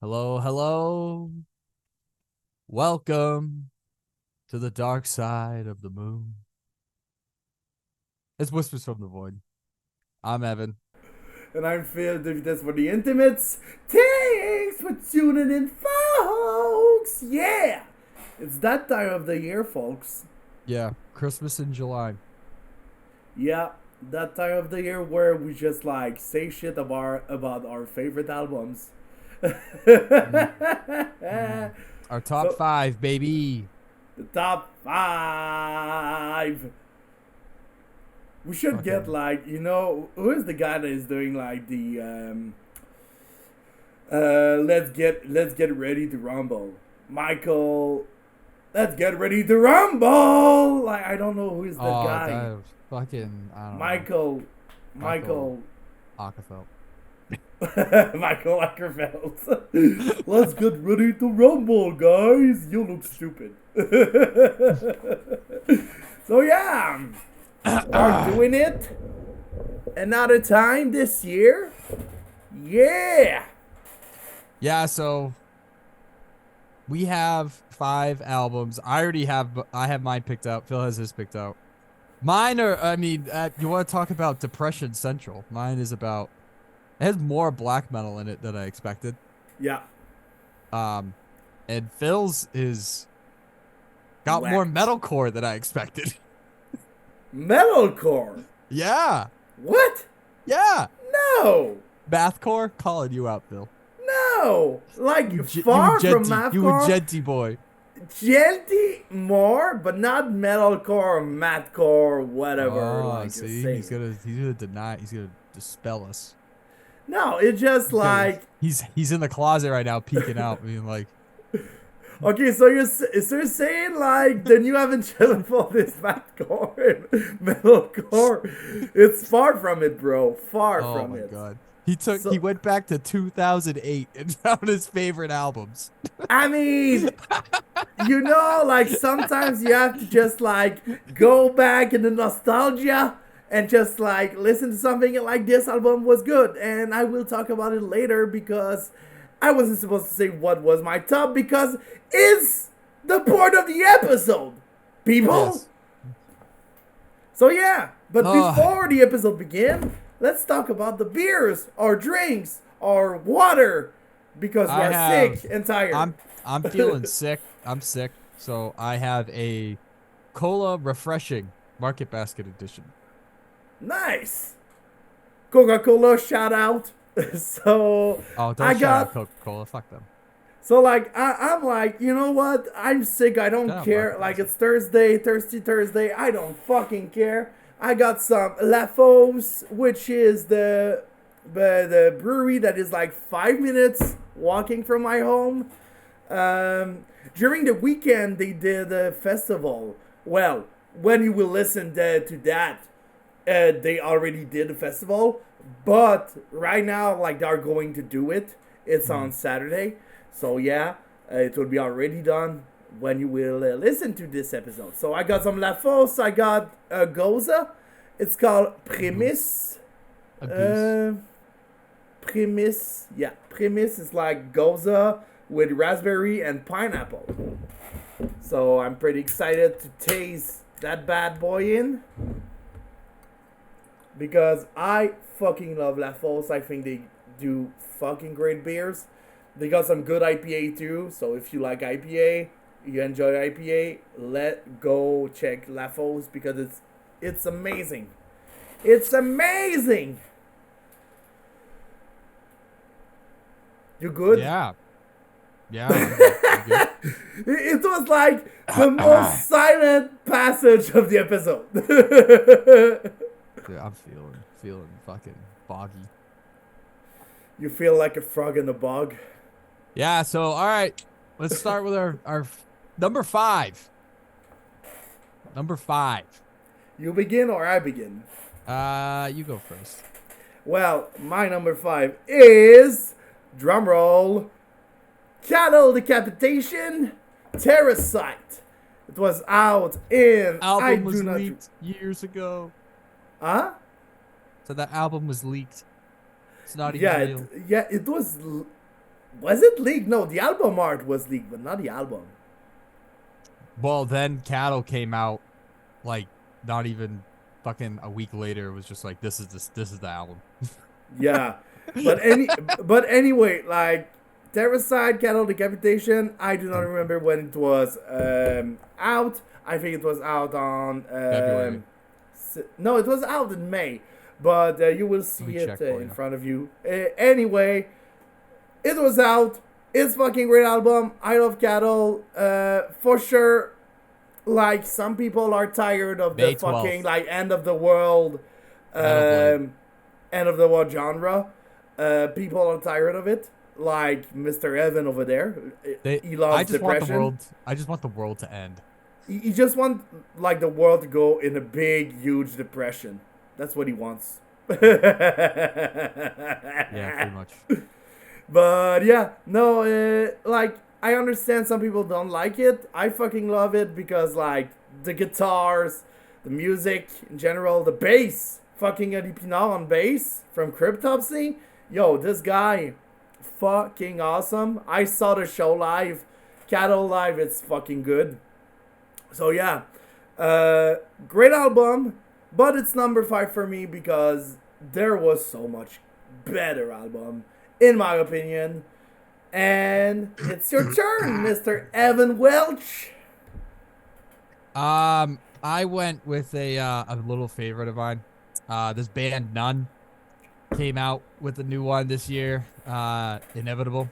Hello, hello. Welcome to the dark side of the moon. It's Whispers from the Void. I'm Evan. And I'm Phil. That's for the intimates. Thanks for tuning in, folks. Yeah, it's that time of the year, folks. Yeah, Christmas in July. Yeah, that time of the year where we just like say shit about our favorite albums. Mm, mm. Our top So five, baby. the top five. We should get Fucking. like who is the guy that is doing like the let's get ready to rumble. Michael, let's get ready to rumble. Like I don't know who is that Oh, guy. that was fucking. I don't know. Michael, Michael Michael, Ackerfeld. Michael Ackerfeld. Let's get ready to rumble, guys. You look stupid. So yeah, we're doing it another time this year. Yeah. Yeah, so we have 5 albums. I have mine picked out. Phil has his picked out. Mine are, you want to talk about Depression Central. Mine is about, it has more black metal in it than I expected. Yeah. Um, and Phil's is got more Whacked. metalcore than I expected. Metalcore. Yeah, What? yeah. No. Mathcore, calling you out, Phil. No. Like You far from you a mathcore. genty boy. Genty more, but not metalcore, mathcore, whatever. Oh, Like you see, say. he's gonna deny, he's gonna dispel us. No, it's just like He's in the closet right now, peeking out, being like, okay. So you're saying like then you haven't chilled for this mathcore and metalcore. It's far from it, bro. Far oh from my it. god. He So went back to 2008 and found his favorite albums. I mean, like sometimes you have to just like go back in the nostalgia and just like listen to something like this album was good. And I will talk about it later because I wasn't supposed to say what was my top because it's the point of the episode, people. Yes. So yeah, but Oh, before the episode begin, let's talk about the beers, our drinks, our water, because I we're have sick and tired. I'm feeling sick. I'm sick. So I have a Cola Refreshing Market Basket Edition. Nice. Coca-Cola shout out. So Oh, I don't shout out got Coca-Cola. Fuck them. so like I'm like, you know what? I'm sick. I don't Shout out care. Market Like Basket. it's Thursday, Thirsty Thursday. I don't fucking care. I got some La Fosse, which is the brewery that is like 5 minutes walking from my home. Um, During the weekend, they did a festival. Well, when you will listen to that, they already did a festival. But right now, like they're going to do it. It's Mm. on Saturday, so yeah, it will be already done when you will listen to this episode. So I got some La Fosse. I got Gose. It's called A goose. Prémices. A goose. Uh, Prémices. Yeah, Prémices is like Gose with raspberry and pineapple. So I'm pretty excited to taste that bad boy in because I fucking love La Fosse. I think they do fucking great beers. They got some good IPA too. So if you like IPA, you enjoy IPA, let go check La Fosse because it's amazing. It's amazing. You good? Yeah. Yeah, I'm good. You good? It was like the most silent passage of the episode. Dude, I'm feeling fucking boggy. You feel like a frog in a bog. Yeah, so all right. Let's start with our number 5. Number 5. You begin or I begin? You go first. Well, my number 5 is drumroll cattle decapitation Terracite. It was out in I Album do was not. leaked years ago. Huh? So that album was leaked. It's not even Yeah, real. it was. Was it leaked? No, the album art was leaked, but not the album. Well, then Cattle came out, like, not even fucking a week later. It was just like, this is the album. Yeah, but anyway, like Terracide Cattle Decapitation. I do not remember when it was out. I think it was out on February. no, it was out in May, but you will see it in front of you. Anyway, it was out. It's fucking great album. I love Cattle. For sure. Like some people are tired of May the fucking 12th. like end of the world, end of the world genre. People are tired of it. Like Mr. Evan over there. He loves depression. I just want the world to end. He just wants like the world to go in a big, huge depression. That's what he wants. Yeah, pretty much. But yeah, no, like I understand some people don't like it. I fucking love it because like the guitars, the music in general, the bass, fucking Eddie Pinard on bass from Cryptopsy. Yo, this guy, fucking awesome. I saw the show live, Cattle live. It's fucking good. So yeah, great album, but it's number 5 for me because there was so much better album, in my opinion. And it's your turn, Mr. Evan Welch. I went with a little favorite of mine. This band None came out with a new one this year. Inevitable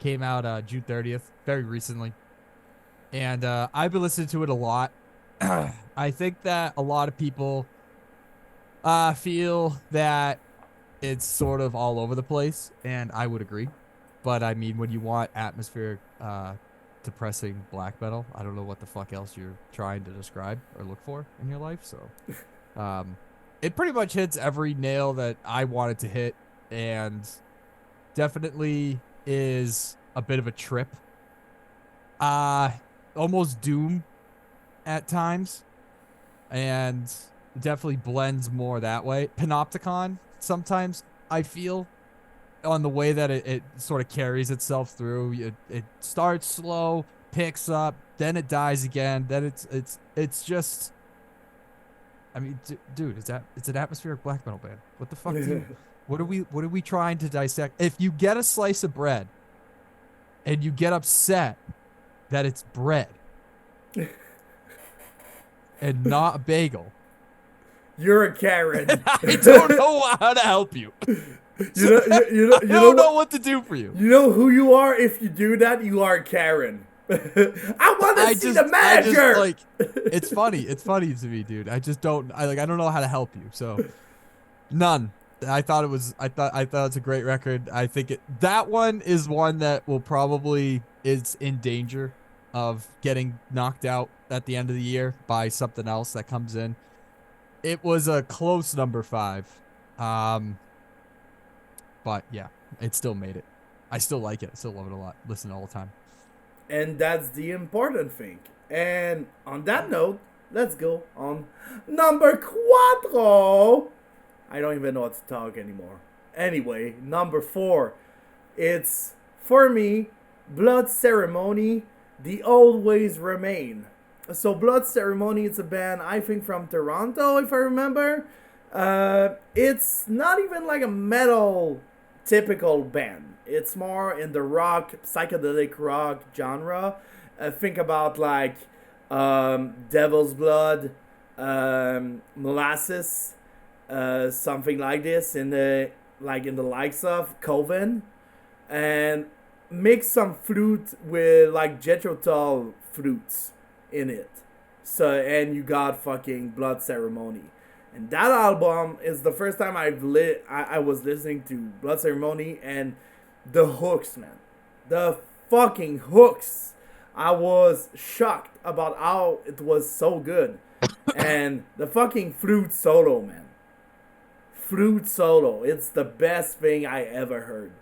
came out June 30th, very recently, and I've been listening to it a lot. I think that a lot of people feel that it's sort of all over the place, and I would agree. But I mean, when you want atmospheric, depressing black metal, I don't know what the fuck else you're trying to describe or look for in your life. So, it pretty much hits every nail that I wanted to hit, and definitely is a bit of a trip. Almost doom at times, and definitely blends more that way. Panopticon sometimes I feel on the way that it sort of carries itself through. It starts slow, picks up, then it dies again. Then it's just. I mean, dude, it's an atmospheric black metal band. What the fuck? What are we trying to dissect? If you get a slice of bread, and you get upset that it's bread, and not a bagel, you're a Karen. I don't know how to help you. I don't know what to do for you. You know who you are if you do that? You are Karen. I want to see the manager. It's funny. It's funny to me, dude. I don't know how to help you. So, None. I thought it's a great record. I think that one is one that will probably is in danger of getting knocked out at the end of the year by something else that comes in. It was a close number 5. But yeah, it still made it. I still like it. I still love it a lot. Listen all the time. And that's the important thing. And on that note, let's go on number 4. I don't even know what to talk anymore. Anyway, number 4. It's, for me, Blood Ceremony, The Old Ways Remain. So Blood Ceremony, it's a band, I think, from Toronto, if I remember. It's not even like a metal typical band. It's more in the rock, psychedelic rock genre. Think about like Devil's Blood, Molasses, something like this in the likes of Coven, and mix some flute with like Jethro Tull flutes in it. So, and you got fucking Blood Ceremony. And that album is the first time I was listening to Blood Ceremony, and the hooks, man. The fucking hooks. I was shocked about how it was so good. And the fucking flute solo, man. Flute solo. It's the best thing I ever heard.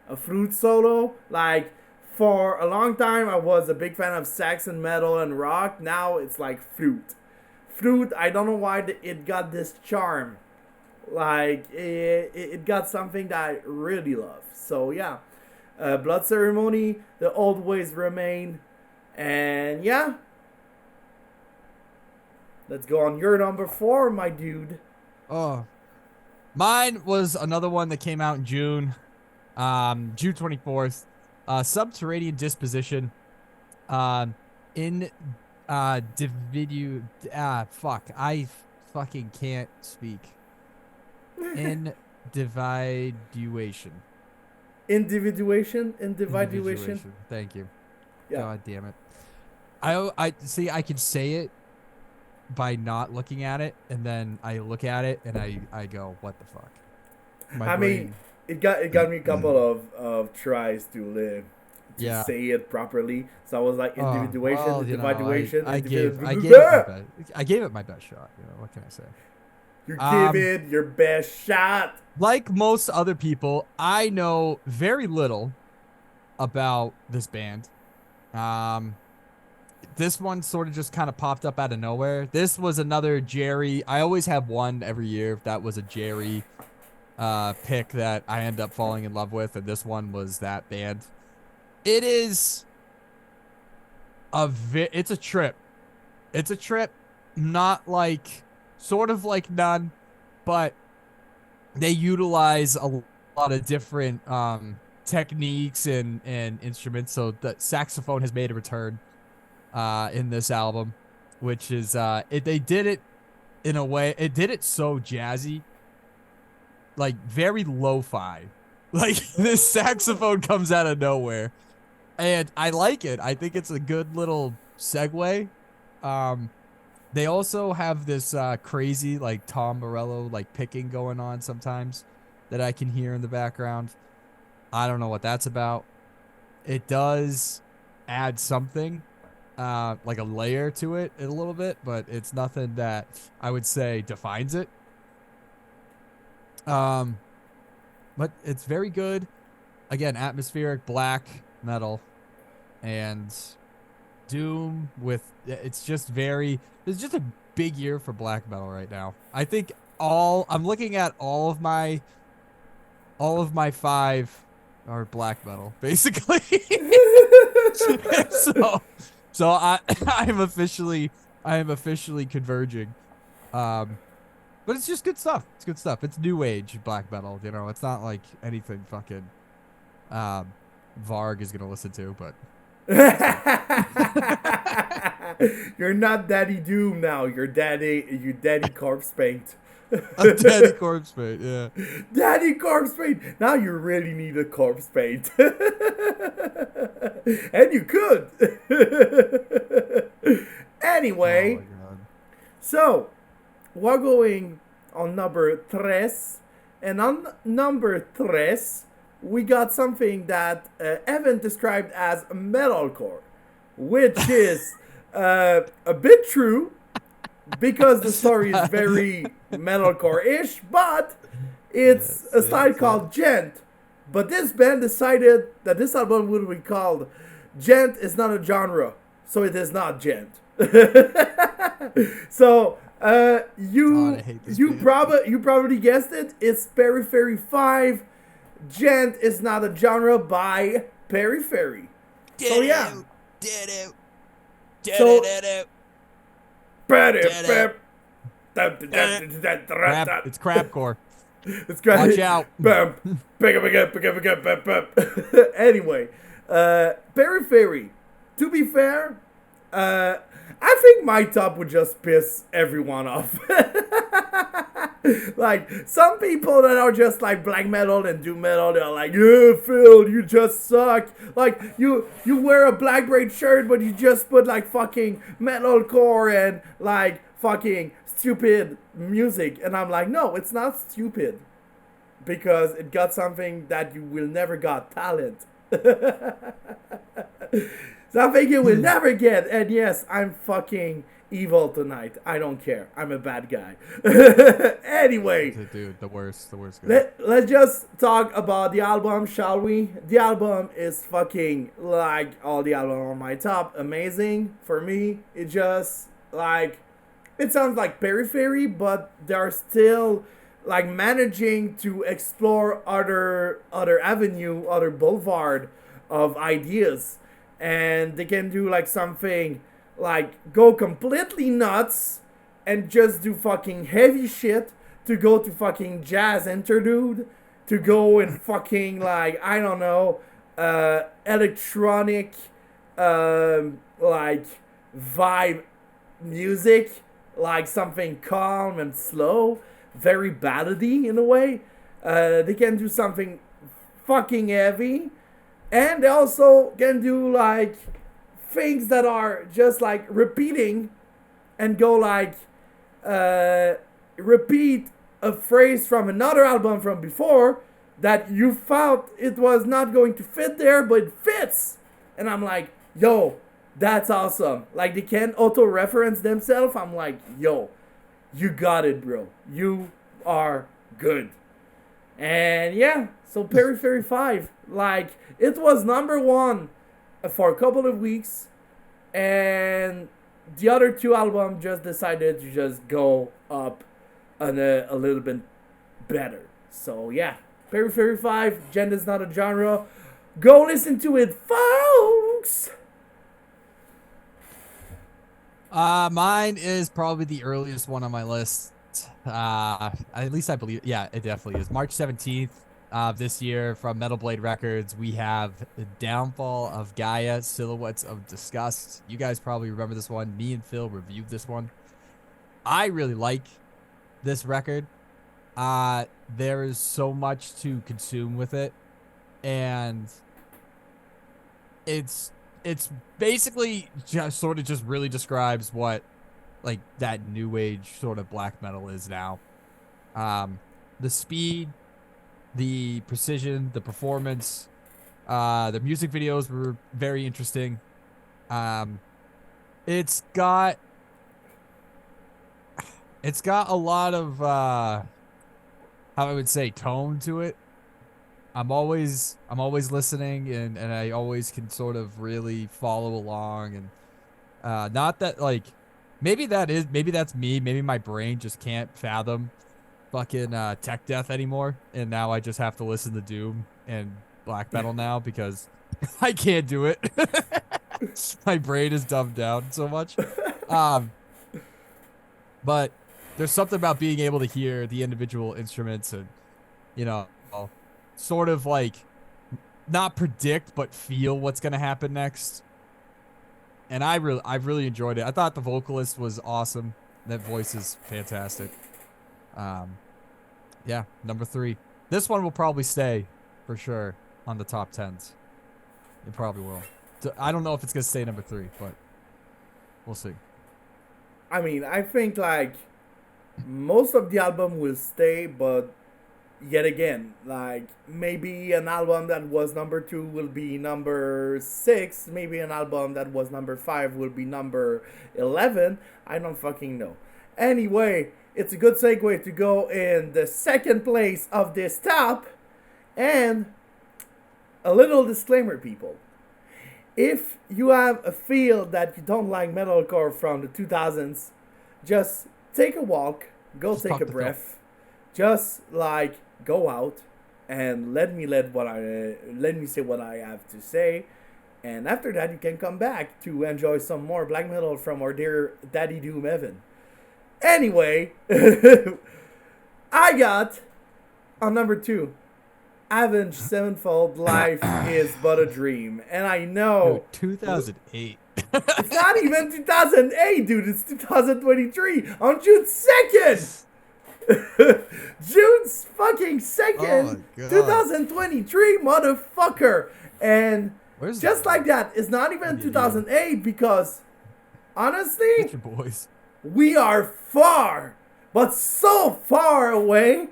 A flute solo, like, for a long time I was a big fan of Saxon metal and rock. Now it's like flute. Flute, I don't know why it got this charm. Like it got something that I really love. So yeah, Blood Ceremony, The Old Ways Remain, and yeah, let's go on your number 4, my dude. Oh, mine was another one that came out in June, June 24th. Subterranean Disposition. In fuck, I fucking can't speak. Individuation. Individuation. Thank you. Yeah. God damn it. I see. I can say it by not looking at it, and then I look at it and I go, what the fuck? I mean, it got me a couple of tries to say it properly. So I was like individuation, individuation. I gave it my best shot. You know, what can I say? You give it your best shot. Like most other people, I know very little about this band. This one sort of just kind of popped up out of nowhere. This was another Jerry. I always have one every year. That was a Jerry pick that I end up falling in love with, and this one was that band. It is it's a trip. It's a trip, not like sort of like None, but they utilize a lot of different techniques and instruments. So the saxophone has made a return in this album, which is they did it in a way. It did it so jazzy, like very lo-fi. Like this saxophone comes out of nowhere, and I like it. I think it's a good little segue. They also have this crazy like Tom Morello like picking going on sometimes that I can hear in the background. I don't know what that's about. It does add something, like a layer to it a little bit, but it's nothing that I would say defines it. But it's very good. Again, atmospheric black metal and doom with it's just a big year for black metal right now. I think I'm looking at all of my 5 are black metal basically. so I am officially converging. But it's just good stuff. It's good stuff. It's new age black metal, you know. It's not like anything fucking Varg is gonna listen to, but you're not Daddy Doom now. You're Daddy Corpse Paint. I'm Daddy Corpse Paint, yeah. Daddy Corpse Paint. Now you really need a corpse paint. And you could. Anyway. Oh my God. So we're going on number 3. And on number 3, we got something that Evan described as metalcore, which is a bit true because the story is very metalcore-ish, but it's a style called gent. But this band decided that this album would be called Gent is not a genre, so it is not gent. So you probably guessed it. It's Periphery 5. Gent is not a genre by Periphery. So yeah. It's crapcore. It's crap. Watch out. Anyway, Periphery. To be fair, I think my top would just piss everyone off. Like, some people that are just like black metal and doom metal, they're like, yeah, Phil, you just suck. Like, you wear a black braid shirt, but you just put like fucking metalcore and like fucking stupid music. And I'm like, no, it's not stupid. Because it got something that you will never got, talent. Something you will never get. And yes, I'm fucking evil tonight. I don't care. I'm a bad guy. Anyway. Dude, the worst guy. Let's just talk about the album, shall we? The album is fucking like all the album on my top. Amazing. For me, it just like, it sounds like Periphery, but there are still like managing to explore other avenue, other boulevard of ideas, and they can do like something like go completely nuts and just do fucking heavy shit, to go to fucking jazz interlude, to go and fucking like I don't know, electronic, like vibe music, like something calm and slow, very ballady in a way. They can do something fucking heavy, and they also can do like things that are just like repeating, and go like repeat a phrase from another album from before that you felt it was not going to fit there, but it fits. And I'm like, yo, that's awesome. Like they can auto-reference themselves. I'm like, yo, you got it, bro. You are good. And yeah, so Periphery 5, like it was number one for a couple of weeks, and the other two albums just decided to just go up on a little bit better. So yeah, Periphery 5, Gender's Not a Genre. Go listen to it, folks! Mine is probably the earliest one on my list. At least I believe, yeah, it definitely is. March 17th of this year from Metal Blade Records, we have The Downfall of Gaia, Silhouettes of Disgust. You guys probably remember this one. Me and Phil reviewed this one. I really like this record. There is so much to consume with it, and it's basically just sort of just really describes what like that new age sort of black metal is now. The speed, the precision, the performance, the music videos were very interesting. It's got a lot of how I would say tone to it. I'm always listening, and I always can sort of really follow along, and not that like maybe that's me, maybe my brain just can't fathom fucking tech death anymore, and now I just have to listen to doom and black metal now because I can't do it. My brain is dumbed down so much. But there's something about being able to hear the individual instruments and, you know, sort of like not predict but feel what's gonna happen next. And I've really enjoyed it. I thought the vocalist was awesome. That voice is fantastic. Yeah, number 3. This one will probably stay for sure on the top 10s. It probably will. I don't know if it's gonna stay number 3, but we'll see. I mean, I think like most of the album will stay, but yet again, like maybe an album that was number 2 will be number 6, maybe an album that was number 5 will be number 11. I don't fucking know. Anyway, it's a good segue to go in the second place of this top. And a little disclaimer, people. If you have a feel that you don't like metalcore from the 2000s, just take a walk, go take a breath, just like go out and let me say what I have to say, and after that you can come back to enjoy some more black metal from our dear Daddy Doom Evan. Anyway, I got on number 2, Avenged Sevenfold, Life is But a Dream. And I know... Dude, 2008. It's not even 2008, dude. It's 2023 on June 2nd. June fucking 2nd, 2023, motherfucker. And just like that, it's not even 2008 because, honestly... Get your boys. We are far, but so far away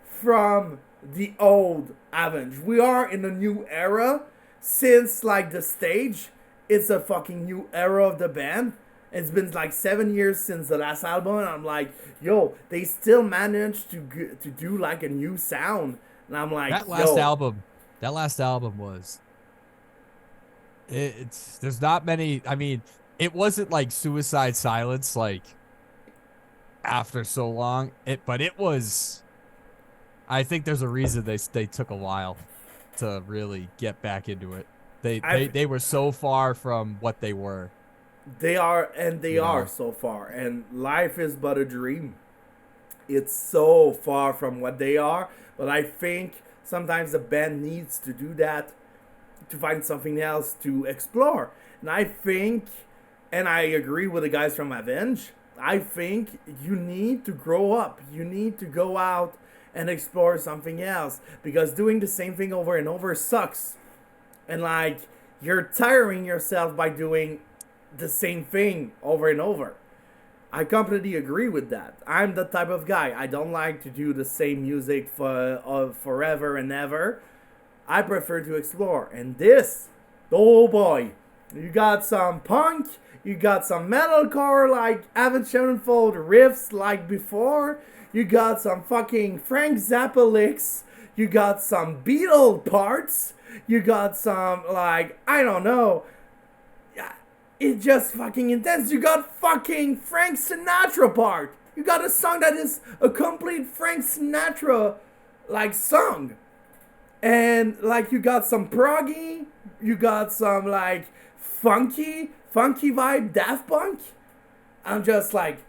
from the old Avenged. We are in a new era. Since like the stage, it's a fucking new era of the band. It's been like 7 years since the last album, and I'm like, yo, they still managed to do like a new sound, and I'm like, that last album was. There's not many. I mean, it wasn't like Suicide Silence like after so long. But it was I think there's a reason they took a while to really get back into it. They were so far from what they were. They are, and they You are know. so far. And life is but a dream. It's so far from what they are, but I think sometimes the band needs to do that to find something else to explore. And I think, and I agree with the guys from Avenge, I think you need to grow up. You need to go out and explore something else, because doing the same thing over and over sucks. And like, you're tiring yourself by doing the same thing over and over. I completely agree with that. I'm the type of guy. I don't like to do the same music for forever and ever. I prefer to explore. And this, oh boy, you got some punk, you got some metalcore like Avenged Sevenfold riffs like before. You got some fucking Frank Zappa licks. You got some Beatle parts. You got some like, I don't know. It's just fucking intense. You got fucking Frank Sinatra part. You got a song that is a complete Frank Sinatra like song. And like you got some proggy, you got some like funky vibe Daft Punk. I'm just like,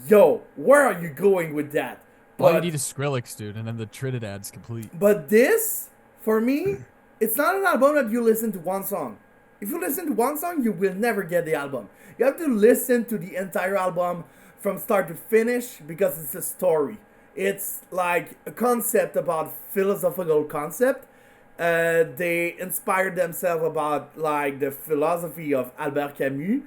yo, where are you going with that? All you need is Skrillex, dude, and then the Trinidad's complete. But this, for me, it's not an album that you listen to one song. If you listen to one song, you will never get the album. You have to listen to the entire album from start to finish, because it's a story. It's like a concept about philosophical concept. They inspired themselves about like the philosophy of Albert Camus,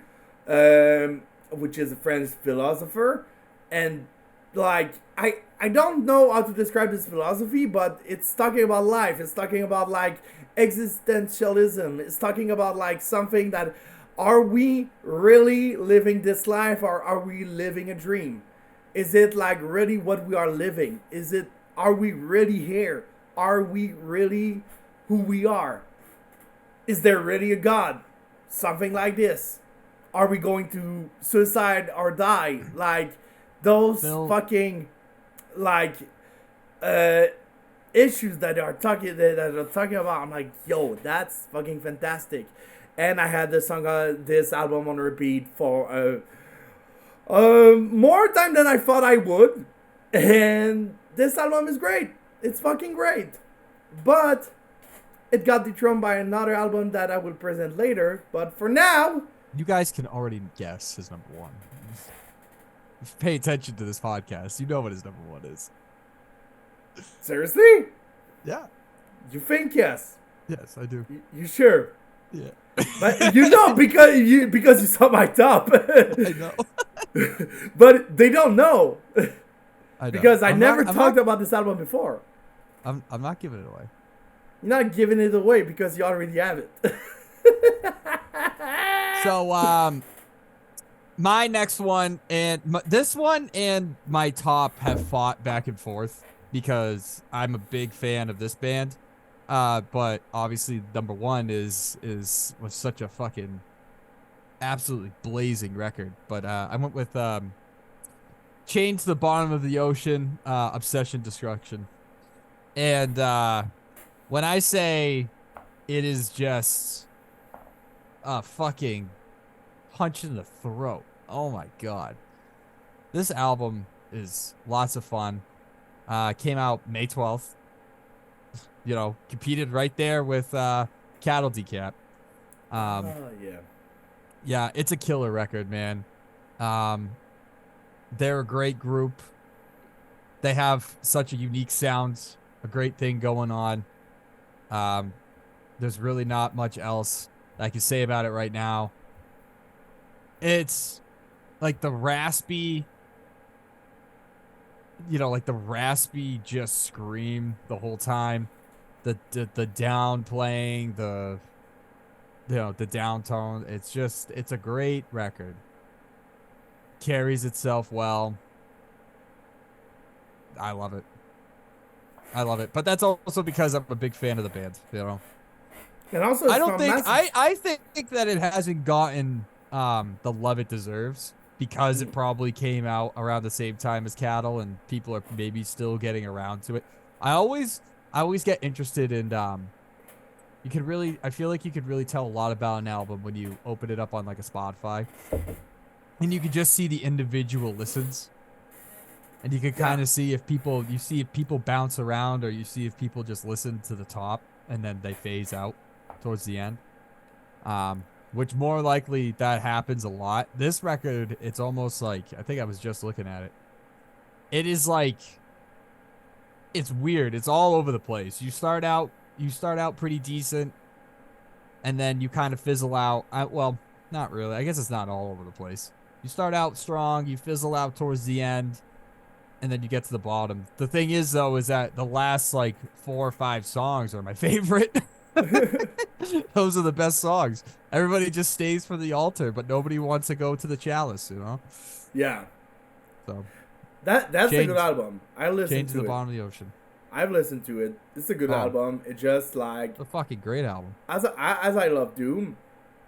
which is a French philosopher. And like, I don't know how to describe this philosophy, but it's talking about life. It's talking about like existentialism. It's talking about like something that, are we really living this life, or are we living a dream? Is it like really what we are living? Are we really here? Are we really who we are? Is there really a God? Something like this. Are we going to suicide or die? Like those fucking like issues that are talking about. I'm like, yo, that's fucking fantastic. And I had this song, this album on repeat for more time than I thought I would. And this album is great. It's fucking great. But it got dethroned by another album that I will present later. But for now, you guys can already guess his number one. If you pay attention to this podcast, you know what his number one is. Seriously? Yeah. You think yes? Yes, I do. You sure? Yeah. But you know, because you saw my top. I know. But they don't know. I know. Because I never talked about this album before. I'm not giving it away. You're not giving it away because you already have it. So, my next one, and this one and my top have fought back and forth because I'm a big fan of this band. But obviously number one was such a fucking absolutely blazing record. But I went with Chained to the Bottom of the Ocean, Obsession Destruction. And when I say it is just a fucking punch in the throat, oh my god. This album is lots of fun. Came out May 12th. You know, competed right there with Cattle Decap. Yeah. Yeah, it's a killer record, man. They're a great group. They have such a unique sound, a great thing going on. There's really not much else I can say about it right now. It's like the raspy, just scream the whole time. The downplaying, the downtone. It's a great record. Carries itself well. I love it. But that's also because I'm a big fan of the band, you know. And also, I think that it hasn't gotten the love it deserves because it probably came out around the same time as Cattle and people are maybe still getting around to it. I always get interested in I feel like you could really tell a lot about an album when you open it up on like a Spotify, and you could just see the individual listens, and you can Yeah. kind of see if people bounce around, or you see if people just listen to the top and then they phase out towards the end. Which more likely that happens a lot. This record, it's almost like, I think I was just looking at it. It is like, it's weird. It's all over the place. You start out pretty decent, and then you kind of fizzle out. Well, not really. I guess it's not all over the place. You start out strong, you fizzle out towards the end, and then you get to the bottom. The thing is, though, is that the last like 4 or 5 songs are my favorite. Those are the best songs. Everybody just stays for the altar, but nobody wants to go to the chalice, you know? Yeah. So That's a good album. I listened Change to the it. Bottom of the Ocean. I've listened to it. It's a good album. It just like It's a fucking great album. as I love Doom,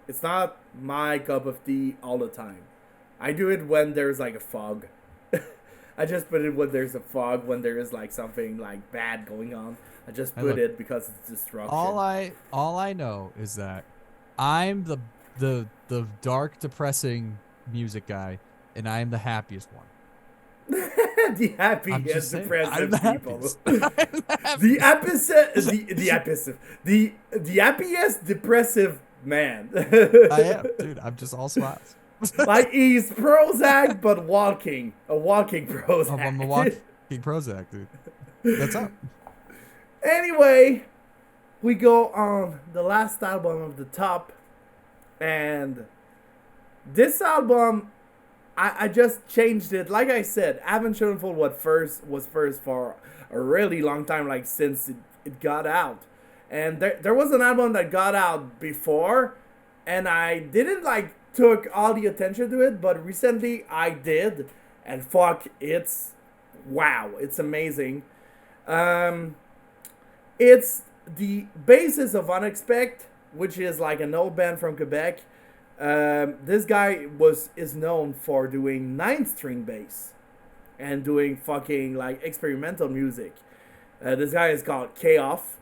it's not my cup of tea all the time. I do it when there's like a fog. I just put it when there's a fog, when there is like something like bad going on. I just put it because it's destruction. All I know is that I'm the dark, depressing music guy, and I am the happiest one. The happy I'm and just saying, depressive I'm the people. happiest. I'm the The happiest. the happiest depressive man. I am, dude. I'm just all smiles. Like he's Prozac, but walking. A walking Prozac. I'm a walking Prozac, dude. That's up. Anyway, we go on the last album of the top. And this album, I just changed it. Like I said, Avenged Sevenfold was first for a really long time, like since it got out. And there was an album that got out before, and I didn't like took all the attention to it, but recently I did, and fuck, it's amazing. It's the basis of Unexpect, which is like an old band from Quebec. This guy is known for doing 9-string bass and doing fucking like experimental music. This guy is called Chaos,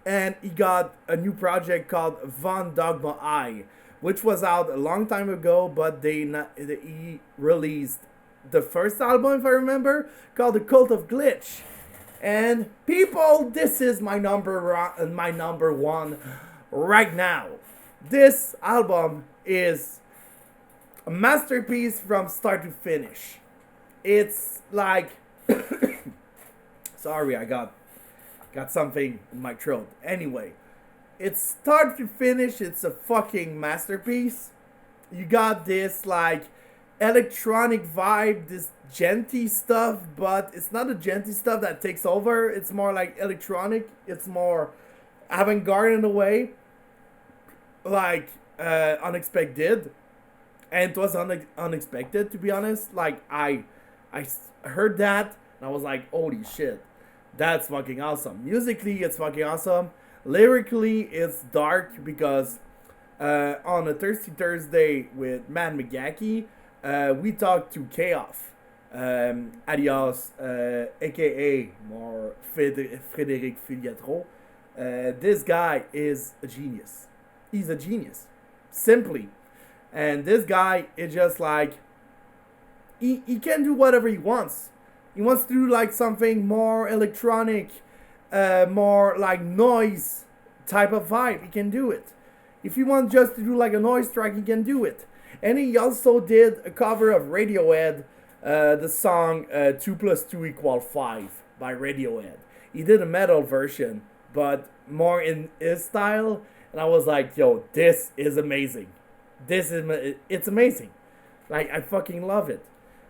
and he got a new project called Von Dogma I, which was out a long time ago, but he released the first album, if I remember, called The Cult of Glitch. And people, this is my number one right now. This album is a masterpiece from start to finish. It's like sorry, I got something in my throat. Anyway, it's start to finish, it's a fucking masterpiece. You got this like electronic vibe, this genty stuff, but it's not a genty stuff that takes over. It's more like electronic. It's more avant-garde in a way, like Unexpected, and it was unexpected, to be honest. Like I heard that and I was like, holy shit, that's fucking awesome. Musically, it's fucking awesome. Lyrically, it's dark because on a Thirsty Thursday with Matt McGackie, we talked to Chaos, alias, aka more Frédéric Filiatro. This guy is a genius. He's a genius, simply. And this guy is just like, he can do whatever he wants. He wants to do like something more electronic, more like noise type of vibe. He can do it. If you want just to do like a noise track, he can do it. And he also did a cover of Radiohead, the song 2 + 2 = 5 by Radiohead. He did a metal version, but more in his style. And I was like, yo, this is amazing. It's amazing. Like, I fucking love it.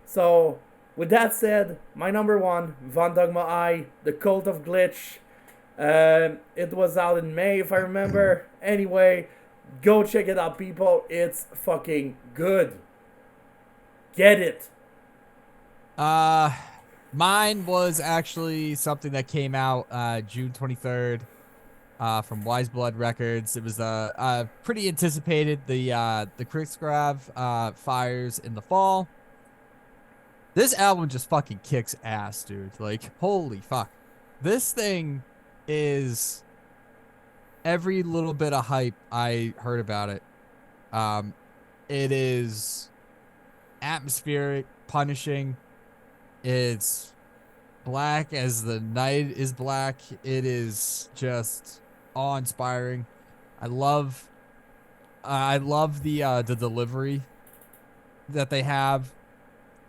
So, with that said, my number one, Von Dogma I, The Cult of Glitch. It was out in May, if I remember. Anyway, go check it out, people. It's fucking good. Get it. Mine was actually something that came out June 23rd from Wise Blood Records. It was pretty anticipated. The Krigsgrav Fires in the Fall. This album just fucking kicks ass, dude. Like, holy fuck. This thing is every little bit of hype I heard about it. It is atmospheric, punishing. It's black as the night is black. It is just awe-inspiring. I love the delivery that they have.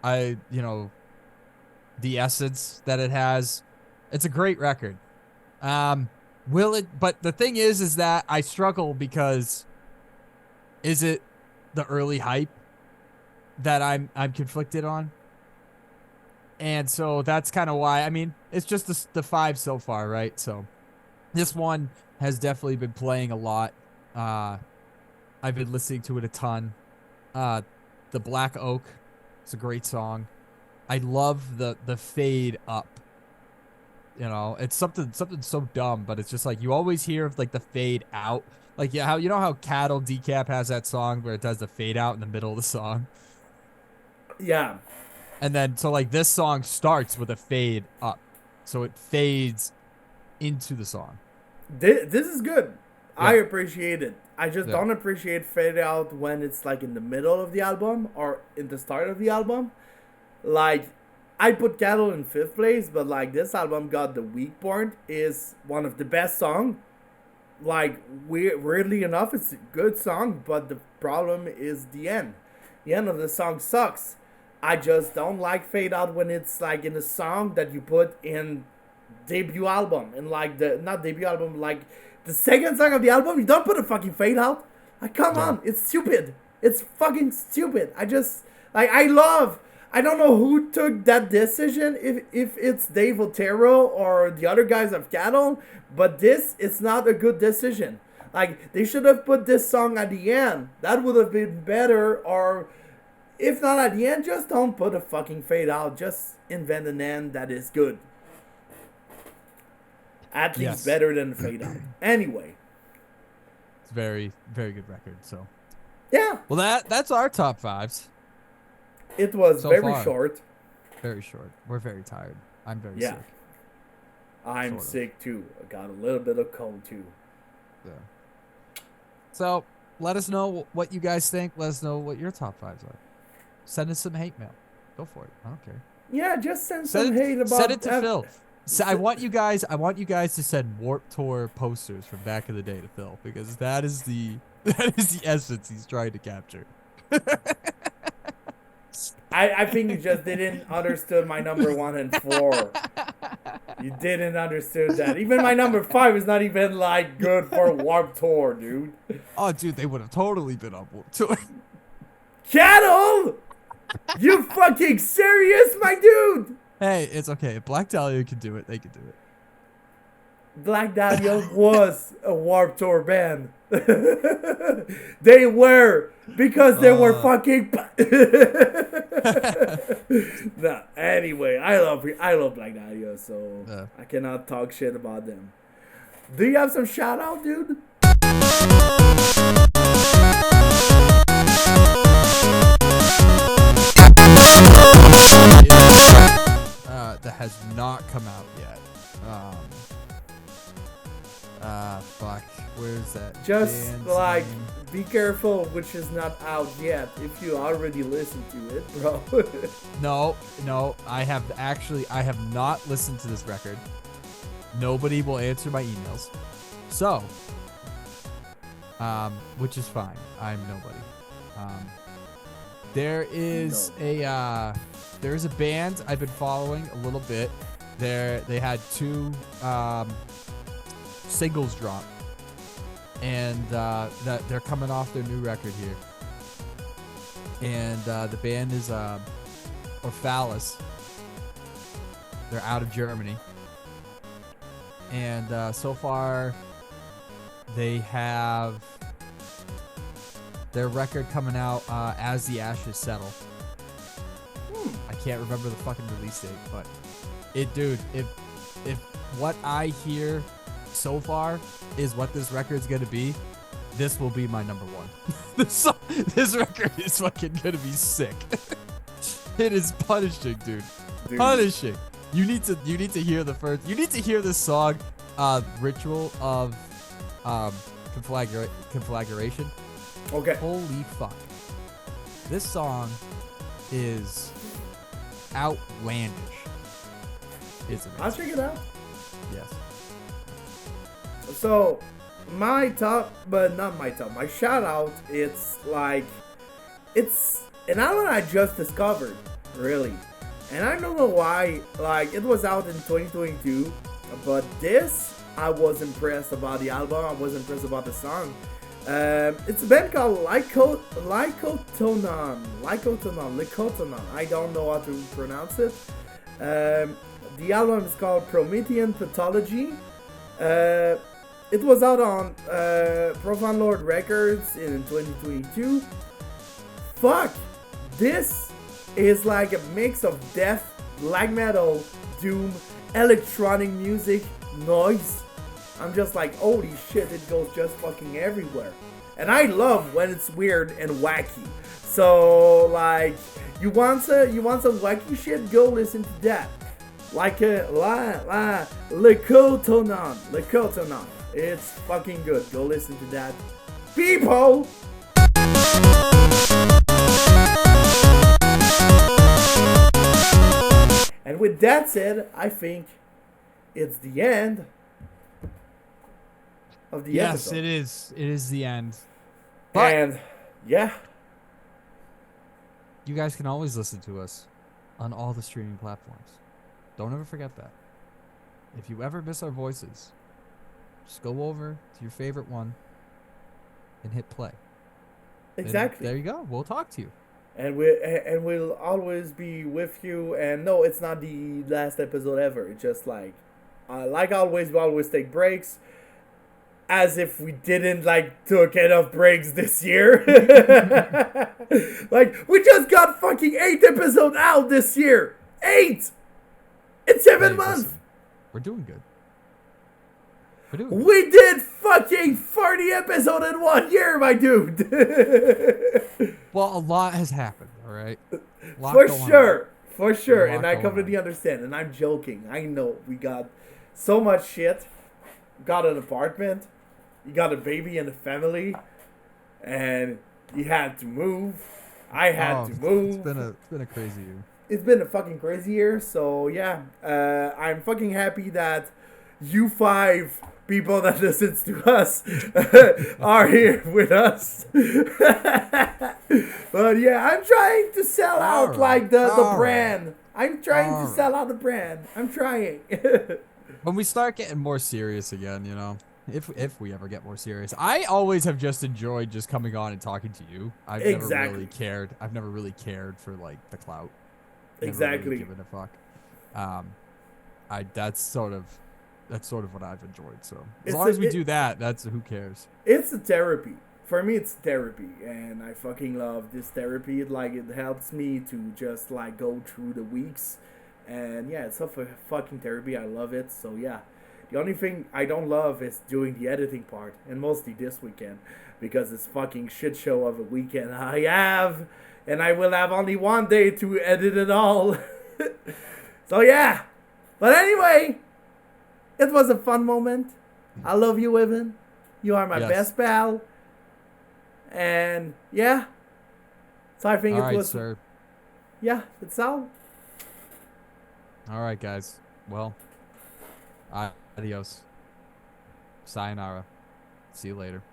The essence that it has. It's a great record. But the thing is that I struggle because is it the early hype that I'm conflicted on? And so that's kind of why. I mean, it's just the 5 so far, right? So this one has definitely been playing a lot. I've been listening to it a ton. The Black Oak, it's a great song. I love the fade up. It's something so dumb, but it's just like you always hear of like the fade out. Like how Cattle Decap has that song where it does the fade out in the middle of the song. Yeah. And then so like this song starts with a fade up. So it fades into the song. This is good. Yeah. I appreciate it. I just don't appreciate fade out when it's like in the middle of the album or in the start of the album. Like, I put Cattle in 5th place, but like this album got The Weak Point is one of the best songs. Like, weirdly enough, it's a good song, but the problem is the end. The end of the song sucks. I just don't like fade out when it's like in a song that you put in debut album. And like not debut album, like the second song of the album, you don't put a fucking fade out. Like, come on, it's stupid. It's fucking stupid. I don't know who took that decision, if it's Dave Otero or the other guys of Cattle, but it's not a good decision. Like, they should have put this song at the end. That would have been better, or if not at the end, just don't put a fucking fade out. Just invent an end that is good. At least better than fade out. Anyway. It's very, very good record, so. Yeah. Well, that's our top 5s. It was so very far. short. Very short. We're very tired. I'm very sick. I'm sick too. I got a little bit of cold too. Yeah. So let us know what you guys think. Let us know what your top 5s are. Send us some hate mail. Go for it. I don't care. Yeah, just send some hate about. Send it to Phil. So I want you guys to send Warped Tour posters from back in the day to Phil, because that is the essence he's trying to capture. I think you just didn't understood my number 1 and 4. You didn't understand that. Even my number 5 is not even like good for Warped Tour, dude. Oh, dude, they would have totally been on Warped Tour. Cattle! You fucking serious, my dude? Hey, it's okay. If Black Dahlia can do it, they can do it. Black Dahlia was a Warped Tour band. They were, because they were fucking. Nah, anyway, I love Black Dahlia, so I cannot talk shit about them. Do you have some shout out, dude? That has not come out yet. Fuck. Where's that? Just band's like, name? be careful, which is not out yet. If you already listened to it, bro. No. I have not listened to this record. Nobody will answer my emails. So, which is fine. I'm nobody. There is a band I've been following a little bit. They had 2 singles drop, and that they're coming off their new record here. And the band is Orphalis. They're out of Germany, and so far they have their record coming out As the Ashes Settle. I can't remember the fucking release date, but if what I hear so far is what this record's gonna be, this will be my number 1. This record is fucking gonna be sick. It is punishing, dude. Punishing. You need to hear the first. You need to hear this song, "Ritual of Conflagration." Okay. Holy fuck! This song is outlandish. It's amazing. I'll check it out. Yes. So, my top, but not my top, my shout out, it's an album I just discovered, really. And I don't know why, like, it was out in 2022, but this, I was impressed about the album, I was impressed about the song. It's a band called Lycotonon, I don't know how to pronounce it. The album is called Promethean Pathology. It was out on Profound Lord Records in 2022. Fuck! This is like a mix of death, black metal, doom, electronic music, noise. I'm just like, holy shit, it goes just fucking everywhere. And I love when it's weird and wacky. So, like, you want some wacky shit? Go listen to that. Like Lycotonon. It's fucking good. Go listen to that. People! And with that said, I think it's the end of the episode. Yes, it is. It is the end. But And, yeah. you guys can always listen to us on all the streaming platforms. Don't ever forget that. If you ever miss our voices, just go over to your favorite one and hit play. Exactly. And there you go. We'll talk to you. And we'll always be with you. And no, it's not the last episode ever. It's just like always, we always take breaks. As if we didn't took enough breaks this year. Like, we just got fucking 8 episodes out this year. 8! In 7 months. Listen, we're doing good. We're doing good. We did fucking 40 episodes in 1 year, my dude. Well, a lot has happened, all right? For sure. A lot And I going completely understand. And I'm joking. I know we got so much shit. Got an apartment. You got a baby and a family. And you had to move. I had to move. It's been a crazy year. It's been a fucking crazy year. So yeah, I'm fucking happy that you 5 people that listens to us are here with us. But yeah, I'm trying to sell out the brand. I'm trying to sell out the brand. I'm trying. When we start getting more serious again, you know, if we ever get more serious, I always have just enjoyed just coming on and talking to you. I've never really cared. I've never really cared for the clout. Exactly. Never really given a fuck. That's sort of what I've enjoyed. So as long as we do that, that's who cares. It's a therapy. For me, it's therapy, and I fucking love this therapy. It helps me to just go through the weeks, and yeah, it's a fucking therapy. I love it. So yeah, the only thing I don't love is doing the editing part, and mostly this weekend, because it's fucking shit show of a weekend I have, and I will have only 1 day to edit it all. So yeah, but anyway. It was a fun moment. I love you, Evan. You are my best pal. And yeah. So I think all it was. Sir. Yeah, it's all. All right, guys. Well, adios. Sayonara. See you later.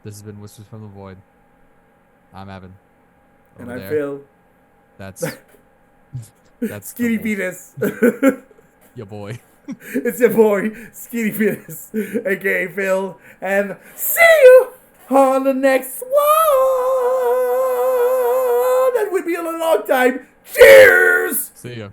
This has been Whispers from the Void. I'm Evan. And I feel. That's Skinny Penis. Your boy. It's your boy, Skinny Penis, aka Phil, and see you on the next one. That would be a long time. Cheers! See ya.